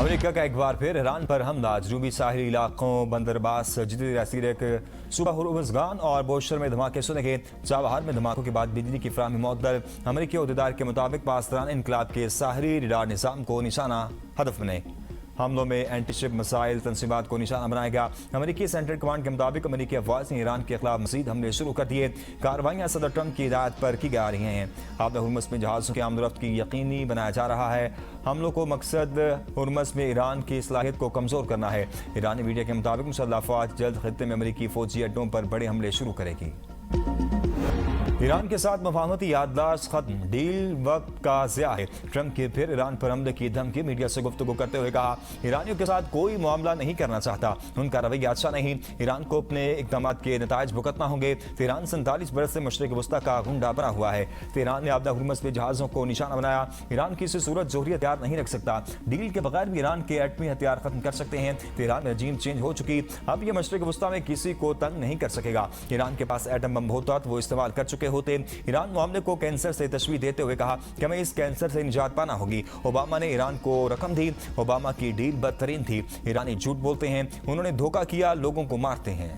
America का एक बार फिर ईरान पर हमला। जनूबी साहिली इलाकों बंदरबास जदीद सीरक सुबह हुर्मुज़गान और बोशर में धमाके सुने गए। चाबहार में धमाकों के बाद बिजली की फराहमी मुअत्तल। अमेरिकी अहदेदार के मुताबिक पासदारान इनकलाब के साहरी रडार निज़ाम को निशाना हदफ बने। हमलों में एंटी शिप मिसाइल तंसीबात को निशाना बनाया गया। अमेरिकी सेंट्रल कमांड के मुताबिक अमेरिकी अफवाज ने ईरान के खिलाफ मजीद हमले शुरू कर दिए। कार्रवाइयाँ सदर ट्रंप की हिदायत पर की जा रही हैं। आब हुर्मुज़ में जहाज़ों की आमदरफ्त की यकीनी बनाया जा रहा है। हमलों को मकसद हुर्मुज़ में ईरान की सलाहियत को कमज़ोर करना है। ईरानी मीडिया के मुताबिक मुसल्लह अफवाज जल्द खित्ते में अमेरिकी फौजी अड्डों पर बड़े हमले शुरू करेगी। ईरान के साथ मफाहमती याददाश्त खत्म, डील वक्त का ज़िया है। ट्रंप के फिर ईरान पर हमले की धमकी। मीडिया से गुफ्तगू करते हुए कहा, ईरानियों के साथ कोई मामला नहीं करना चाहता, उनका रवैया अच्छा नहीं। ईरान को अपने इक़दाम के नताइज भुगतना होंगे। तेहरान 47 बरस से मशरिक़ वस्ता का गुंडा बना हुआ है। तेहरान ने आबदा हुर्मुज़ में जहाज़ों को निशाना बनाया। ईरान किसी सूरत जोहरी हथियार नहीं रख सकता। डील के बगैर भी ईरान के एटमी हथियार खत्म कर सकते हैं। तेहरान में रजीम चेंज हो चुकी, अब यह मशरिक़ वस्ता में किसी को तंग नहीं कर सकेगा। ईरान के पास एटम बम होता तो वो इस्तेमाल कर चुके होते। ईरान मामले को कैंसर से तशबीह देते हुए कहा कि हमें इस कैंसर से निजात पाना होगी। ओबामा ने ईरान को रकम दी। ओबामा की डील बदतरीन थी। ईरानी झूठ बोलते हैं, उन्होंने धोखा किया, लोगों को मारते हैं।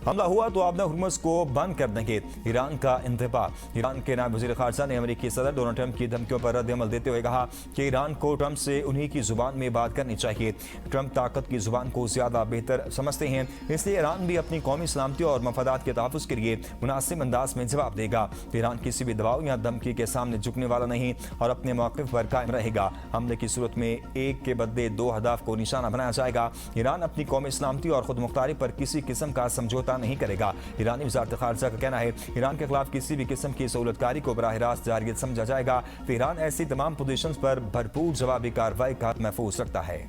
हमला हुआ तो आबदा हुर्मुज़ को बंद कर देंगे, ईरान का इंतबाह। ईरान के नायब वज़ीर ख़ारजा ने अमेरिकी सदर डोनाल्ड ट्रंप की धमकियों पर रद्द-ए-अमल देते हुए कहा कि ईरान को ट्रंप से उन्हीं की ज़ुबान में बात करनी चाहिए। ट्रंप ताकत की ज़ुबान को ज़्यादा बेहतर समझते हैं, इसलिए ईरान भी अपनी कौमी सलामती और मफादात के तहफ़्फ़ुज़ के लिए मुनासिब अंदाज में जवाब देगा। ईरान किसी भी दबाव या धमकी के सामने झुकने वाला नहीं और अपने मौक़िफ़ पर कायम रहेगा। हमले की सूरत में एक के बदले दो हदाफ को निशाना बनाया जाएगा। ईरान अपनी कौमी सलामती और खुद मुख्तारी पर किसी किस्म का समझौता नहीं करेगा। ईरानी वज़ारत ख़ारजा का कहना है, ईरान के खिलाफ किसी भी किस्म की सहूलतकारी को बराह रास्त जारियत समझा जाएगा। तो ईरान ऐसी तमाम पोजीशंस पर भरपूर जवाबी कार्रवाई का महफूज रखता है।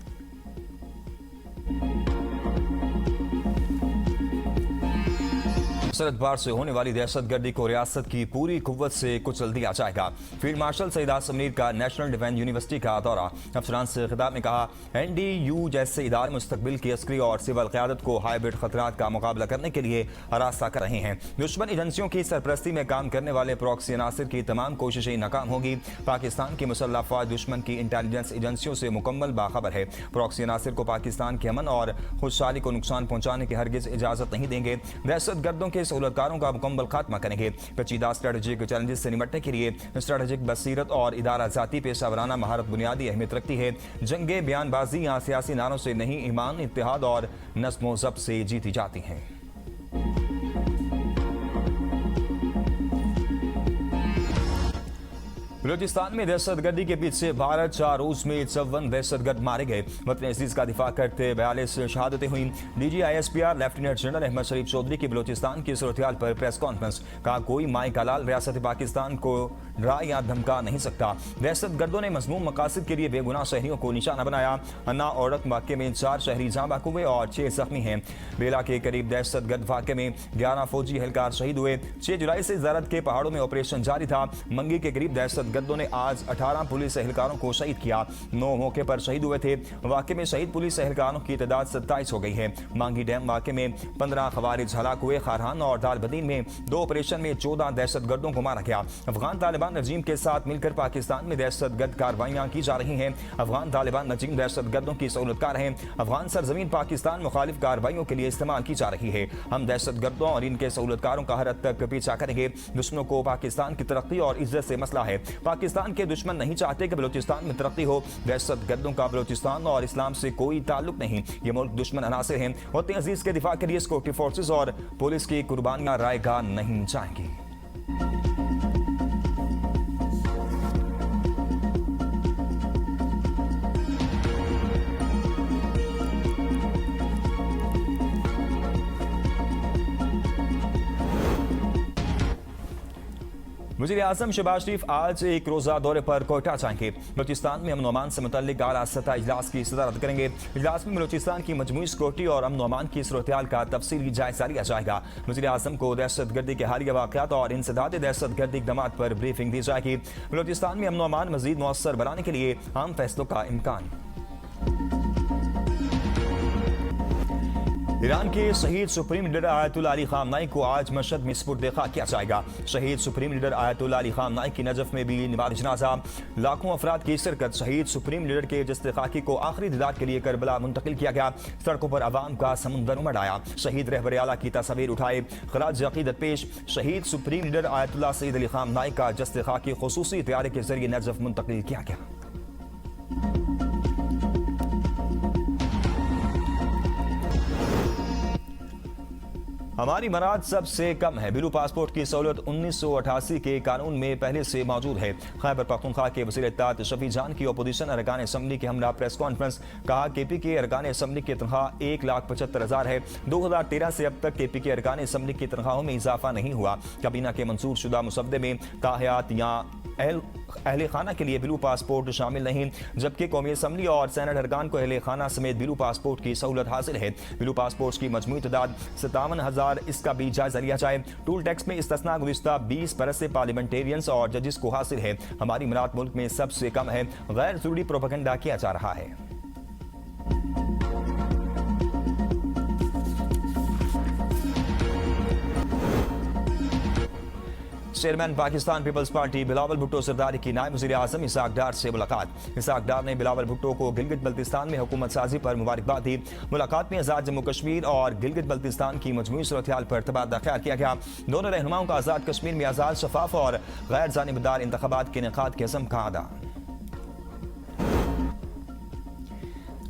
सरहद पार से होने वाली दहशतगर्दी को रियासत की पूरी कुव्वत से कुचल दिया जाएगा। फील्ड मार्शल सईद आसिम मुनीर का नेशनल डिफेंस यूनिवर्सिटी का दौरा। अफसरान से खिताब में कहा, NDU जैसे इदारे मुस्तकबिल की अस्करी और सिविल क़यादत को हाइब्रिड खतरात का मुकाबला करने के लिए आरास्ता कर रहे हैं। दुश्मन एजेंसियों की सरपरस्ती में काम करने वाले प्रॉक्सी अनासिर की तमाम कोशिशें नाकाम होगी। पाकिस्तान की मुसल्लह अफ़वाज दुश्मन की इंटेलिजेंस एजेंसियों से मुकम्मल बाखबर है। प्रॉक्सी अनासिर को पाकिस्तान के अमन और खुशहाली को नुकसान पहुँचाने की हरगिज़ इजाज़त नहीं देंगे। दहशतगर्दों के सहूलतकारों का मुकम्मल खात्मा करेंगे। पेचीदा स्ट्रेटेजिक चैलेंजेस से निपटने के लिए स्ट्रेटेजिक बसीरत और इदारा जाती पेशा वराना महारत बुनियादी अहमियत रखती है। जंगे बयानबाजी या सियासी नारों से नहीं, ईमान, इत्तेहाद और नज़्म ज़ब्त से जीती जाती हैं। बलूचिस्तान में दहशतगर्दी के पीछे भारत 4 रोज में 54 दहशतगर्द मारे गए। वतन अजीज का दिफा करते 42 शहादतें हुई। DGISPR लेफ्टिनेंट जनरल अहमद शरीफ चौधरी की बलूचिस्तान की सूरत-ए-हाल पर प्रेस कॉन्फ्रेंस। कहा, कोई माए का लाल रियासत पाकिस्तान को डरा या धमका नहीं सकता। दहशतगर्दों ने मज़मूम मकासद के लिए बेगुनाह शहरियों को निशाना बनाया। अन्ना औरत वाक़े में 4 शहरी जाँ बहक हुए और 6 जख्मी हैं। बेला के करीब दहशतगर्द वाक़े में 11 फौजी एहलकार शहीद हुए। 6 जुलाई से ज़रद के पहाड़ों में ऑपरेशन जारी था। मंगी के करीब दहशतगर्दों ने आज 18 पुलिस एहलकारों को शहीद किया। 9 मौके पर शहीद हुए थे। वाक़े में शहीद पुलिस एहलकारों की तादाद 27 हो गई है। मांगी डैम वाक़े में 15 खवारिज हलाक हुए। खारहान और दालबदीन में 2 ऑपरेशन में 14 दहशतगर्दों को मारा गया। अफगान तालिबान रजीम के साथ मिलकर पाकिस्तान में दहशतगर्द कार्रवाइयां की जा रही हैं। अफगान तालिबान रजीम दहशतगर्दों की सहूलतकार हैं। अफगान सरजमीन पाकिस्तान मुखालिफ कार्रवाइयों के लिए इस्तेमाल की जा रही है। हम दहशतगर्दों और इनके सहूलतकारों का हर हद तक पीछा करेंगे। दुश्मनों को पाकिस्तान की तरक्की और इज्जत से मसला है। पाकिस्तान के दुश्मन नहीं चाहते कि बलूचिस्तान में तरक्की हो। दहशतगर्दों का बलूचिस्तान और इस्लाम से कोई ताल्लुक नहीं। ये मुल्क दुश्मन अनासिर हैं। वतन अजीज के दिफा के लिए सिक्योरिटी फोर्सेज और पुलिस की कुर्बानियां रायगा नहीं जाएंगी। वज़ीर आज़म शहबाज शरीफ आज एक रोज़ा दौरे पर कोयटा जाएंगे। बलूचिस्तान में अमन अमान से मुतल्लिक़ आला सतह इजलास की सदारत करेंगे। इजलास में बलूचिस्तान की मजमूई सिक्योरिटी और अमन अमान की सूरत-ए-हाल का तफसीली जायजा लिया जाएगा। वज़ीर आज़म को दहशतगर्दी के हालिया वाक़यात और इंसदाद दहशतगर्दी इक़दामात पर ब्रीफिंग दी जाएगी। बलूचिस्तान में अमन अमान मज़ीद मौसर बनाने के लिए आम फैसलों का इम्कान। ईरान के शहीद सुप्रीम लीडर आयतुल्लाह अली खामनाई को आज मशहद में सुपुर्द खा किया जाएगा। शहीद सुप्रीम लीडर आयतुल्लाह अली खामनाई की नजफ में भी नमाज जनाजा, लाखों अफराद की शिरकत। शहीद सुप्रीम लीडर के जस्ते खाकी को आखिरी दीदार के लिए करबला मुंतकिल किया गया। सड़कों पर आवाम का समुंदर उमड़ आया। शहीद रहबर आला की तस्वीर उठाए खराज अकीदत पेश। शहीद supreme leader Ayatollah Sayyid Ali Khamenei का जस्ते खाकी खुसूसी तैयारी के जरिए नजफ मुंतकिल किया गया। हमारी मराद सबसे कम है। बिलू पासपोर्ट की सहूलत 1988 के कानून में पहले से मौजूद है। खैबर पख्तूनख्वा के वज़ीर इत्तेहाद शफी जान की अपोजिशन अरकान असम्बली के हमरा प्रेस कॉन्फ्रेंस। कहा केपी के अरकान असम्बली की तनख्वाह 1,75,000 है। 2013 से अब तक केपी के अरकान असम्बली की तनख्वाहों में इजाफा नहीं हुआ। काबीना के मंसूर शुदा मुसद्दे में ताहयात या अहले खाना के लिए बिलू पासपोर्ट शामिल नहीं, जबकि कौमी असम्बली और सेनेट अरकान को अहले खाना समेत बिलू पासपोर्ट की सहूलत हासिल है। बिलू पासपोर्ट की मजमूई तादाद 57,000। इसका भी जायजा लिया जाए। टूल टैक्स में इस्तिस्ना गुज़िश्ता 20 बरस से पार्लियामेंटेरियंस और जजेस को हासिल है। हमारी मराद मुल्क में सबसे कम है। गैर जरूरी प्रोपेगेंडा किया जा रहा है। Chairman Pakistan Peoples Party Bilawal Bhutto Zardari की नायब वज़ीर आज़म इसहाक डार से मुलाकात। इसहाक डार ने बिलावल भुट्टो को गिलगित बल्तिस्तान में हुकूमत साजी पर मुबारकबाद दी। मुलाकात में आज़ाद जम्मू कश्मीर और गिलगित बल्तिस्तान की मजमूई सूरत-ए-हाल पर तबादला ख्याल किया गया। दोनों रहनुमाओं का आज़ाद कश्मीर में आज़ाद, शफाफ और गैर जानिबदार इंतखाबात के इनेकाद के अज़्म का अदा।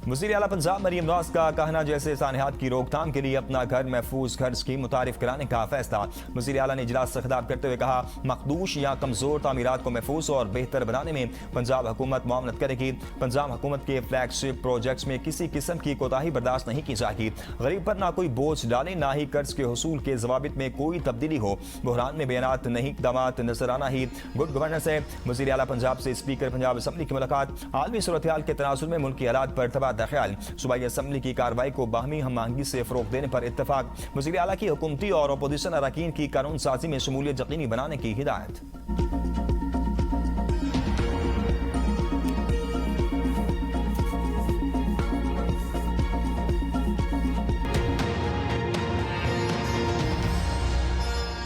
वज़ीर आला पंजाब मरीम नवाज का कहना जैसे सानहात की रोकथाम के लिए अपना घर महफूज घर स्कीम मुतारिफ कराने का फैसला। वज़ीर आला ने इजलास से खिताब करते हुए कहा मखदूश या कमजोर तामीरात को महफूज और बेहतर बनाने में पंजाब हुकूमत मुआवनत करेगी। पंजाब हुकूमत के फ्लैगशिप प्रोजेक्ट्स में किसी किस्म की कोताही बर्दाश्त नहीं की जाएगी। गरीब पर ना कोई बोझ डाले, ना ही कर्ज के हसूल के जवाबित में कोई तब्दीली हो। बहरान में बयानात नहीं इक़दामात नजर आना ही गुड गवर्नेंस है। वज़ीर आला पंजाब से स्पीकर पंजाब असम्बली की मुलाकात। आलमी सूरत-ए-हाल के तनाजुर में मुल्की हालात पर तबादला ख्याल। सूबाई असम्बली की कार्रवाई को बाहमी हम-आहंगी से फरोग देने पर इत्तफाक। वज़ीर आला की हुकूमती और अपोजिशन अरकान की कानून साजी में शमूलियत यकीनी बनाने की हिदायत।